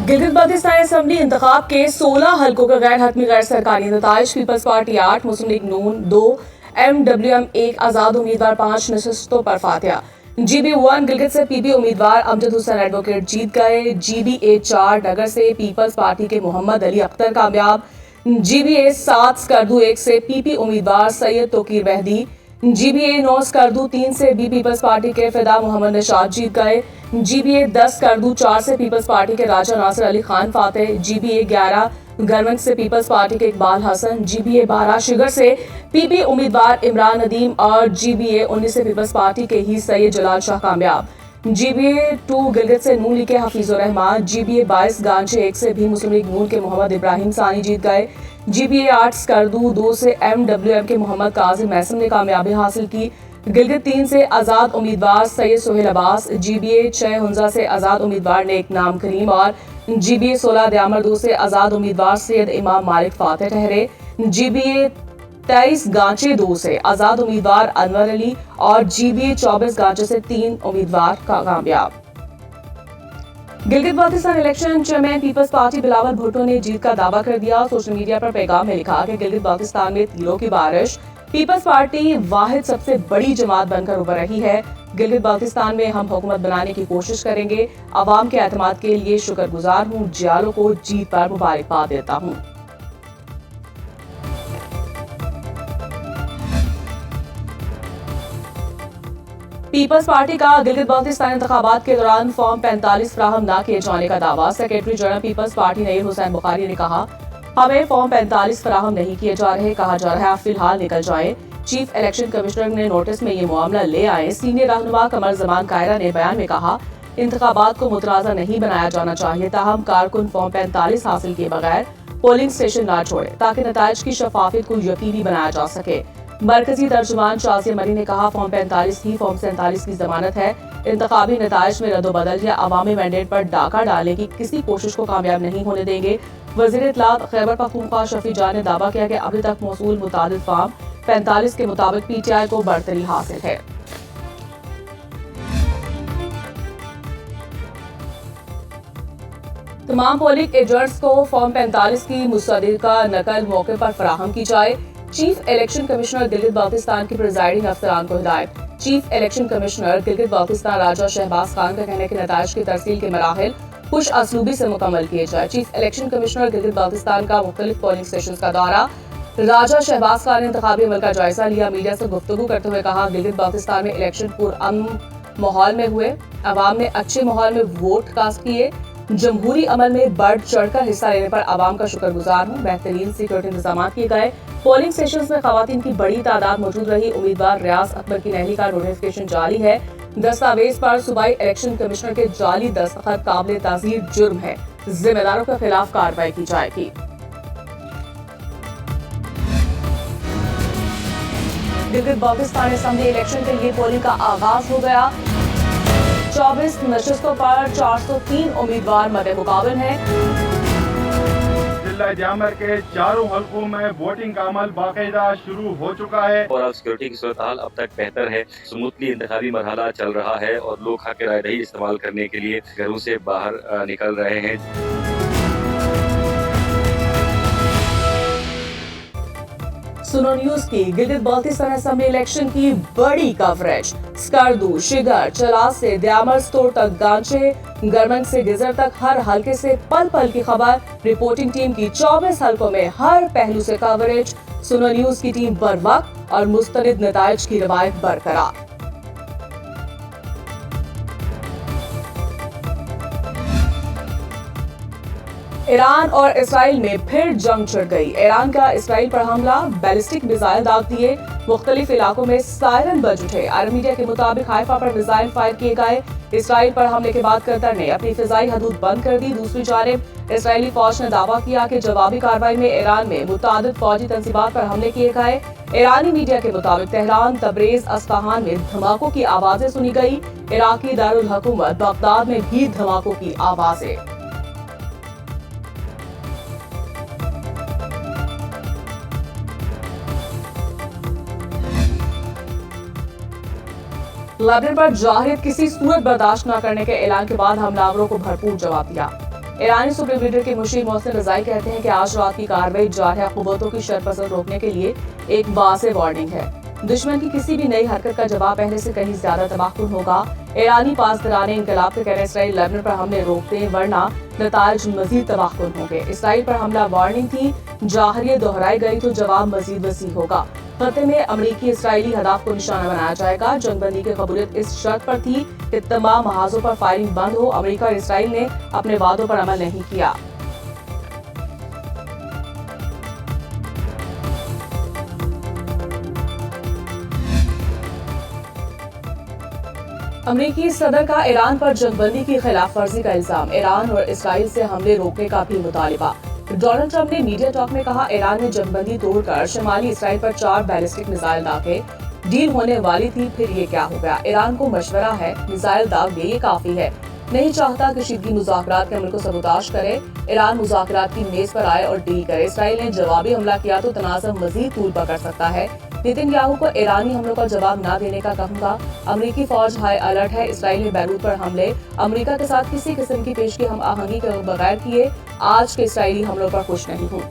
Gilgit Baltistan assembly इंतखाब के 16 हलकों का गैर हतमी गैर सरकारी नताइज। पीपल्स पार्टी 8, मुस्लिम लीग नून 2, MWM 1, आजाद उम्मीदवार 5 नशस्तों पर फातिहा। GB1 गिलगित से पीपी उम्मीदवार अमजद हुसैन एडवोकेट जीत गए। GB A 4 नगर से पीपल्स पार्टी के मोहम्मद अली अख्तर कामयाब। GB A 7 स्कर्दू 1 से पीपी उम्मीदवार सैयद तोकीर मेहदी। GB A 9 स्कर्दू 3 से भी पीपल्स पार्टी के फिदा मोहम्मद निशाद जीत गए। GB A 10 स्कर्दू 4 से पीपल्स पार्टी के राजा नासिर अली खान फातेह। GB A 11 गरमंज से पीपल्स पार्टी के इकबाल हसन। GB A 12 शिगर से पीपी उम्मीदवार इमरान नदीम और GB A 19 से पीपल्स पार्टी के ही सैयद जलाल शाह कामयाब। GB A 2 गिलगित से नून लीग के हफीजुर रहमान। GB A 22 गांचे 1 से भी मुस्लिम लीग नून के मोहम्मद इब्राहिम सानी जीत गए। GB A 8 स्कर्दू 2 से MWM के मोहम्मद काजिम मैसम ने कामयाबी हासिल की। गिलगित 3 से आजाद उम्मीदवार सैयद सोहेल अब्बास। GB A 6 हुंजा से आजाद उम्मीदवार नेक नाम करीम और GB A 16 दयामर 2 से आजाद उम्मीदवार सैयद इमाम मालिक फातेह ठहरे। GB A 23 गांचे 2 से आजाद उम्मीदवार अनवर अली और GB A 24 गांचे से 3 उम्मीदवार कामयाब। Gilgit Baltistan election chairman Peoples Party Bilawal Bhutto ने जीत का दावा कर दिया। सोशल मीडिया पर पैगाम में लिखा कि गिलगित बाल्टिस्तान में तीरों की बारिश। पीपल्स पार्टी वाहिद सबसे बड़ी जमात बनकर उभर रही है। गिलगित बाल्टिस्तान में हम हुकूमत बनाने की कोशिश करेंगे। अवाम के एतमाद के लिए शुक्रगुजार हूँ। जियालों को जीत पर मुबारकबाद देता हूँ। पीपल्स पार्टी का गिलगित बाल्टिस्तान इंतखाबात के दौरान फॉर्म 45 फराहम न किए जाने का दावा। Secretary general Peoples Party Nayyar Hussain Bukhari ने कहा, हमें फॉर्म 45 फराहम नहीं किए जा रहे। कहा जा रहा है आप फिलहाल निकल जाएं। चीफ इलेक्शन कमिश्नर ने नोटिस में ये मामला ले आए। सीनियर रहनुमा कमर जमान कायरा ने बयान में कहा, इंतखाबात को मुतराजा नहीं बनाया जाना चाहिए। ताहम कारकुन फॉर्म 45 हासिल किए बगैर पोलिंग स्टेशन न छोड़े ताकि नताइज की शफाफियत को यकीनी बनाया जा सके। मरकजी तर्जुमान शाजिया मरी ने कहा, फॉर्म 45 ही फॉर्म 47 की जमानत है। इंतखाबी नताइज में रद्दोबदल या अवामी मैंडेट पर डाका डालने की किसी कोशिश को कामयाब नहीं होने देंगे। वज़ीर इत्तलात खैबर पख्तूनख्वा शफी जान ने दावा किया कि अभी तक मौसूल मुतादिद फॉर्म 45 के मुताबिक PTI को बढ़तरी हासिल है। तमाम पोलिंग एजेंट्स को फॉर्म 45 की मुस्तदिका नकल मौके पर फराहम की जाए। Chief election commissioner Gilgit Baltistan की प्रिजाइडिंग अफसरान को हिदायत। Chief election commissioner Gilgit Baltistan Raja Shahbaz Khan का कहना है कि नताइज की तरसील के मराहिल खुश असलूबी से मुकम्मल किए जाए। Chief election commissioner Gilgit Baltistan का मुख्तलिफ पोलिंग स्टेशन का दौरा। राजा शहबाज खान ने इंतखाबी अमल का जायजा लिया। मीडिया से गुफ्तगू करते हुए कहा, गिलगित बाल्टिस्तान में इलेक्शन पुरअमन माहौल में हुए। अवाम ने अच्छे माहौल में वोट कास्ट किए। जमहूरी अमल में बढ़ चढ़कर हिस्सा लेने पर आवाम का शुक्रगुजार हूँ। बेहतरीन सिक्योरिटी इंतजाम किए गए। पोलिंग स्टेशन में खवातीन की बड़ी तादाद मौजूद रही। उम्मीदवार रियाज अकबर की नहली का नोटिफिकेशन जारी है। दस्तावेज पर सूबाई इलेक्शन कमिश्नर के जाली दस्तखत काबिल ताज़ीर जुर्म है। जिम्मेदारों के खिलाफ कार्रवाई की जाएगी। गिलगित बाल्टिस्तान असेंबली इलेक्शन के लिए पोलिंग का आगाज हो गया। 24 नशस्तों पर 403 उम्मीदवार मद्दे मुकाबल हैं। जिला जामर के चारों हलकों में वोटिंग का अमल बाकायदा शुरू हो चुका है और अब सिक्योरिटी की सूरत हाल अब तक बेहतर है। स्मूथली इंतखाबी मरहला चल रहा है और लोग हक राय दही इस्तेमाल करने के लिए घरों से बाहर निकल रहे हैं। सुनो न्यूज की गिलगित बाल्टिस्तान असेंबली इलेक्शन की बड़ी कवरेज। स्कर्दू, शिगर, चलास से दयामर स्टोर तक गांचे, गरमंग से गिजर तक हर हलके से पल पल की खबर। रिपोर्टिंग टीम की 24 हलकों में हर पहलू से कवरेज। सुनो न्यूज की टीम बर वक्त और मुस्तनिद नताइज की रिवायत बरकरार। ईरान और इसराइल में फिर जंग छिड़ गई। ईरान का इसराइल पर हमला, बैलिस्टिक मिसाइल दाग दिए। मुख्तलिफ इलाकों में सायरन बज उठे। अरब मीडिया के मुताबिक हाइफा पर मिसाइल फायर किए गए। इसराइल पर हमले के बाद कतर ने अपनी फिजाई हदूद बंद कर दी। दूसरी जानिब इसराइली फौज ने दावा किया कि जवाबी कार्रवाई में ईरान में मुतादिद फौजी तंसीबात पर हमले किए गए। ईरानी मीडिया के मुताबिक तेहरान, तबरेज, अस्फहान में धमाकों की आवाजें सुनी गई। इराकी दारुल हुकूमत बगदाद में भी धमाकों की आवाजें। लेबनान पर जाहिर किसी सूरत बर्दाश्त न करने के ऐलान के बाद हमलावरों को भरपूर जवाब दिया। ईरानी सुप्रीम लीडर के मुशीर मोहसिन रजाई कहते हैं कि आज रात की कार्रवाई जारह कुव्वतों की शरपसंद रोकने के लिए एक वाज़ेह वार्निंग है। दुश्मन की किसी भी नई हरकत का जवाब पहले से कहीं ज्यादा तबाहकुन होगा। ईरानी पासदाराने इंकलाब के कहने इसराइल लेबनान पर हमले रोक दें वरना नताइज मजीद तबाहकुन होंगे। इसराइल पर हमला वार्निंग थी, जाहिरियत दोहराई गई तो जवाब मजीद वसी होगा। खत्ते में अमरीकी इसराइली हदाफ को निशाना बनाया जाएगा। जंगबंदी की कबूलियत इस शर्त पर थी कि तमाम महाजों पर फायरिंग बंद हो। अमरीका और इसराइल ने अपने वादों पर अमल नहीं किया। अमरीकी सदर का ईरान पर जंगबंदी की खिलाफ वर्जी का इल्जाम। ईरान और इसराइल से हमले रोकने का भी मुतालिबा। डोनाल्ड ट्रंप ने मीडिया टॉक में कहा, ईरान ने जंगबंदी तोड़कर शिमाली इसराइल पर 4 बैलिस्टिक मिसाइल दागे। डील होने वाली थी, फिर ये क्या हो गया? ईरान को मशवरा है, मिसाइल दाग दे, ये काफी है। नहीं चाहता कि कशीदगी मुज़ाकरात के अमल को सबूताश करे। ईरान मुज़ाकरात की मेज पर आए और डील करे। इसराइल ने जवाबी हमला किया तो तनाज़ा मजीद तूल पकड़ सकता है। नेतन्याहू को ईरानी हमलों का जवाब न देने का कहूंगा। अमरीकी फौज हाई अलर्ट है। इसराइल ने बैरूत पर हमले अमरीका के साथ किसी किस्म की पेशगी हम आहंगी के बगैर किए। आज के इसराइली हमलों पर खुश नहीं हूँ।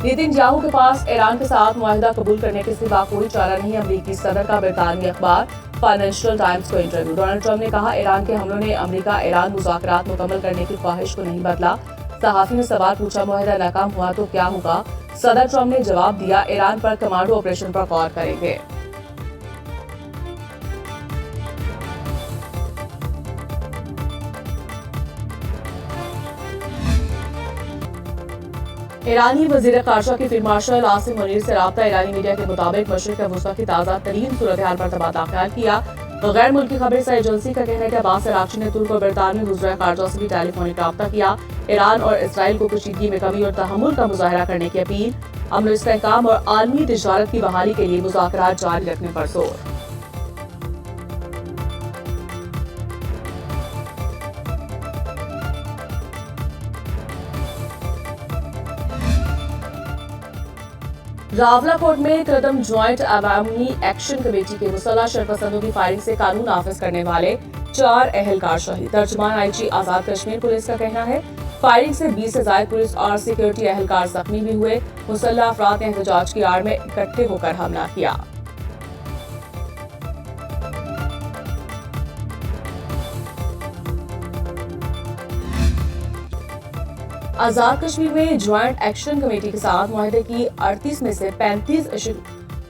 नेतन्याहू के पास ईरान के साथ मुआहिदा कबूल करने के सिवा कोई चारा नहीं। अमरीकी सदर का ब्रितानी अखबार फाइनेंशियल टाइम्स को इंटरव्यू। डोनाल्ड ट्रंप ने कहा, ईरान के हमलों ने अमेरिका ईरान मुज़ाकरात मुकम्मल करने की ख्वाहिश को नहीं बदला। सहाफी ने सवाल पूछा, मुआहिदा नाकाम हुआ तो क्या होगा? सदर ट्रंप ने जवाब दिया, ईरान पर कमांडो ऑपरेशन पर गौर करेंगे। ईरानी वजीर खारजा की फील्ड मार्शल आसिम मुनीर से राब्ता। ईरानी मीडिया के मुताबिक मशरिक वुस्ता की ताज़ा तरीन सूरत हाल पर तबादला ख्याल किया। गैर मुल्की खबर एजेंसी का कहना है कि अब्बास अरागची ने तुर्क और बरतानवी वज़ीर खारजा से भी टेलीफोनिक राब्ता किया। ईरान और इसराइल को कशीदगी में कमी और तहम्मुल का मुजाहरा करने की अपील। अमन इस्तेहकाम और आलमी तिजारत की बहाली के लिए मुज़ाकरात जारी रखने पर जोर। रावलाकोट में कदम ज्वाइंट अवामी एक्शन कमेटी के मुसल्लह शरपसंदों की फायरिंग से कानून नाफिज करने वाले 4 अहलकार शहीद। तर्जुमान आईजी आजाद कश्मीर पुलिस का कहना है, फायरिंग से 20 से ज्यादा पुलिस और सिक्योरिटी अहलकार जख्मी भी हुए। मुसल्लह अफराद ने एहतजाज की आड़ में इकट्ठे होकर हमला किया। आजाद कश्मीर में ज्वाइंट एक्शन कमेटी के साथ मुआहदे की 38 में से 35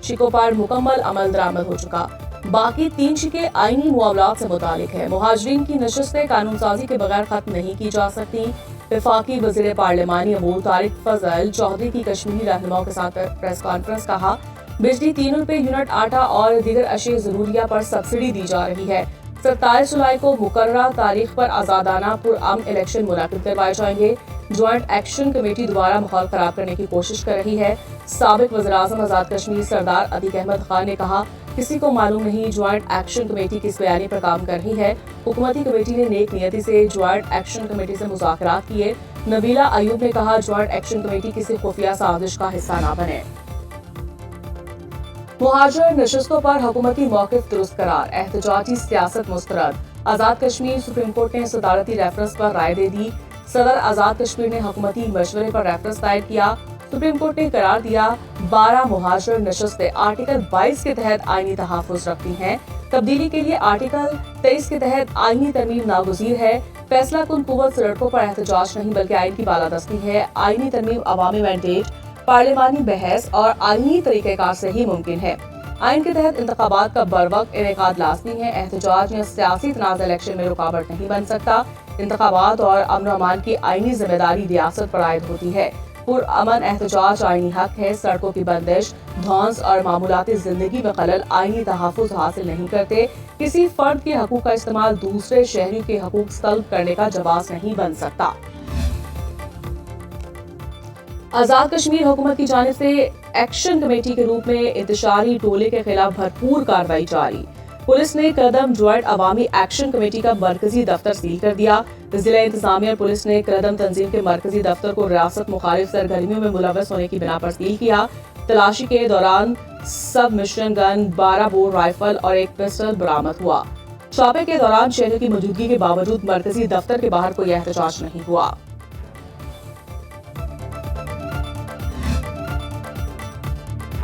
शिकों पर मुकम्मल अमल दरामद हो चुका। बाकी 3 शिकें आईनी मुआवलात से मुतालिक है। मुहाजिरीन की नशस्तें कानून साजी के बगैर खत्म नहीं की जा सकती। वफाकी वज़ीर पार्लिमानी अबू तारिक फजल चौधरी की कश्मीरी रहनुमाओं के साथ प्रेस कॉन्फ्रेंस। कहा, बिजली 3 रुपए यूनिट, आटा और दीगर अशिया ज़रूरिया पर सब्सिडी दी जा रही है। 27 जुलाई को मुकर्ररा तारीख पर आजादाना पुरअमन इलेक्शन मुनक्किद करवाए जाएंगे। ज्वाइंट एक्शन कमेटी द्वारा माहौल खराब करने की कोशिश कर रही है। साबिक वज़ीर-ए-आज़म आजाद कश्मीर सरदार अतीक अहमद खान ने कहा, किसी को मालूम नहीं ज्वाइंट एक्शन कमेटी किस बयानी पर काम कर रही है। हुकूमती कमेटी ने नेक नियति से ज्वाइंट एक्शन कमेटी से मुज़ाकरात किए। नबीला अयूब ने कहा, ज्वाइंट एक्शन कमेटी किसी खुफिया साजिश का हिस्सा न बने। मुहाजिर नशस्तों पर हुकूमती मौक़िफ़ दुरुस्त करार, एहतजाजी सियासत मुस्तरद। आजाद कश्मीर सुप्रीम कोर्ट ने सदारती रेफरेंस पर राय दे दी। सदर आजाद कश्मीर ने हुकूमती मशवरे पर रेफरेंस दायर किया। सुप्रीम कोर्ट ने करार दिया, 12 मुहाजिर नशस्तें आर्टिकल 22 के तहत आईनी तहफ़्फ़ुज़ रखती हैं। तब्दीली के लिए आर्टिकल 23 के तहत आईनी तरमीम नागुज़ीर है। फैसला कुन कुव्वत सड़कों पर एहतजाज नहीं बल्कि आइन की बालादस्ती है। आईनी तरमीम अवामी मैंडेट, पार्लिमानी बहस और आईनी तरीक़ेकार से ही मुमकिन है। आइन के तहत इंतखाबात का बरवक्त इनेकाद लाज़मी है। एहतजाज या सियासी तनाज़ा इलेक्शन में रुकावट नहीं बन सकता। इंतखाबात और अमन अमान की आईनी जिम्मेदारी रियासत पर आयद होती है। पुरअमन एहतजाज आईनी हक है। सड़कों की बंदिश, धौंस और मामूलाती जिंदगी में खलल आईनी तहफ़्फ़ुज़ हासिल नहीं करते। किसी फर्द के हकूक़ का इस्तेमाल दूसरे शहरियों के हकूक़ तलब करने का जवाब नहीं बन सकता। आजाद कश्मीर हुकूमत की जानिब से एक्शन कमेटी के रूप में इंतशारी टोले के खिलाफ भरपूर कार्रवाई जारी। पुलिस ने कदम ज्वाइंट अवामी एक्शन कमेटी का मरकजी दफ्तर सील कर दिया। जिला इंतजामिया और पुलिस ने कदम तंजीम के मरकजी दफ्तर को रियासत मुखालिफ सरगर्मियों में मुलव्वस होने की बिना पर सील किया। तलाशी के दौरान सबमिशन गन, 12 बोर राइफल और एक पिस्टल बरामद हुआ। छापे के दौरान शहर की मौजूदगी के बावजूद मरकजी दफ्तर के बाहर कोई एहतजाज नहीं हुआ।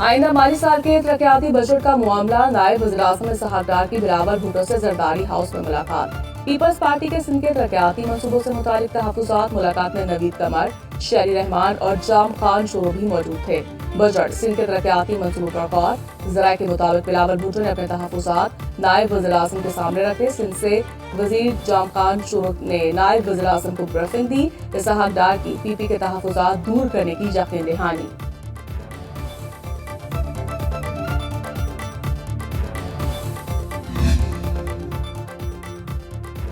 आइंदा माली साल के तरक्याती बजट का मामला, नायब वज़ीर-ए-आज़म इसहाक डार की बिलावल भुट्टो से जरदारी हाउस में मुलाकात। पीपल्स पार्टी के सिंध के तरक्याती मंसूबों से मुतालिक तहफ़्फ़ुज़ात। मुलाकात में नवीद कमर, शहरी रहमान और जाम खान शोरो भी मौजूद थे। बजट सिंध के तरक्याती मंसूबों पर गौर। ज़राए के मुताबिक बिलावल भुट्टो ने अपने तहफ़्फ़ुज़ात नायब वज़ीर-ए-आज़म के सामने रखे। सिंध से वज़ीर जाम खान शोरो ने नायब वज़ीर-ए-आज़म को ब्रीफिंग दी। इसहाक डार की पीपी के तहफ़्फ़ुज़ात दूर करने की यकीन दहानी।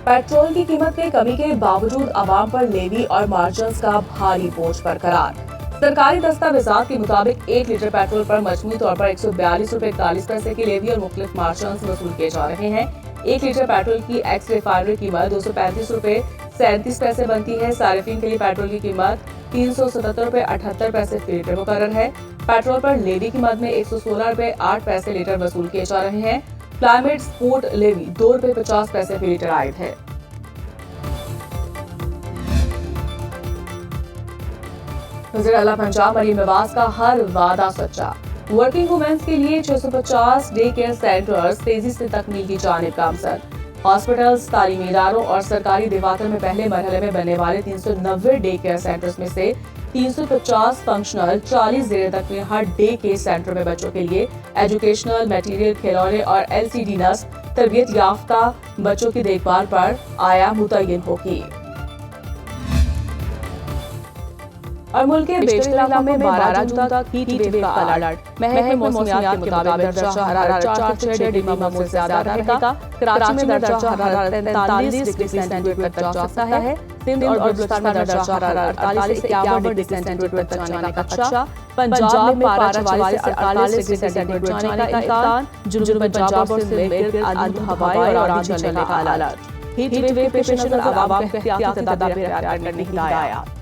पेट्रोल की कीमत में कमी के बावजूद आवाम पर लेवी और मार्जिन्स का भारी बोझ बरकरार। सरकारी दस्तावेजात के मुताबिक 1 लीटर पेट्रोल पर मजमूई तौर पर 142 रुपए 41 पैसे की लेवी और मुख्तलिफ मार्जिन्स वसूल किए जा रहे हैं। 1 लीटर पेट्रोल की एक्स रिफाइनरी कीमत 235 रुपए 37 पैसे बनती है। सार्फिन के लिए पेट्रोल की कीमत 377 रुपए 78 पैसे फी लीटर मुकर्रर है। पेट्रोल पर लेवी की मद में 116 रुपए 8 पैसे लीटर वसूल किए जा रहे हैं। क्लाइमेट स्पोर्ट लेवी 2 रुपए 50 पैसे फी लीटर आयद है। वज़ीर आला पंजाब मरीम नवाज का हर वादा सच्चा। वर्किंग वुमेन्स के लिए 650 डे केयर सेंटर्स तेजी से तकमील की जानिब गामजन। हॉस्पिटल्स, तालीमी इदारों और सरकारी दफातर में पहले मरहले में बनने वाले 390 डे केयर सेंटर्स में से 350 फंक्शनल, 40 ज़ेरे तकमील हर डे केयर सेंटर में बच्चों के लिए एजुकेशनल मटेरियल, खिलौने और LCD नस्ल तरबियत याफ्ता बच्चों की देखभाल पर आया मुतय्यन होगी। और मुल्क के बेशतर इलाकों में 12 जून तक हीट वेव का अलर्ट। महकमे मौसमियात के मुताबिक दर्जा हरारत 4 से 6 डिग्री मामूल से ज्यादा रहेगा। कराची में दर्जा हरारत 43 डिग्री सेंटीग्रेड तक जा सकता है। सिंध और बलूचिस्तान में दर्जा हरारत 48 से 51 डिग्री सेंटीग्रेड तक जाने का खदशा। पंजाब में पारा 44 से 48 डिग्री सेंटीग्रेड जाने का इम्कान। जुनूबी पंजाब और सिंध में आंधी हवाएं और आंधी चलने का अलर्ट। हीट वेव के पेश नज़र आवाम को एहतियाती तदाबीर करने की हिदायत।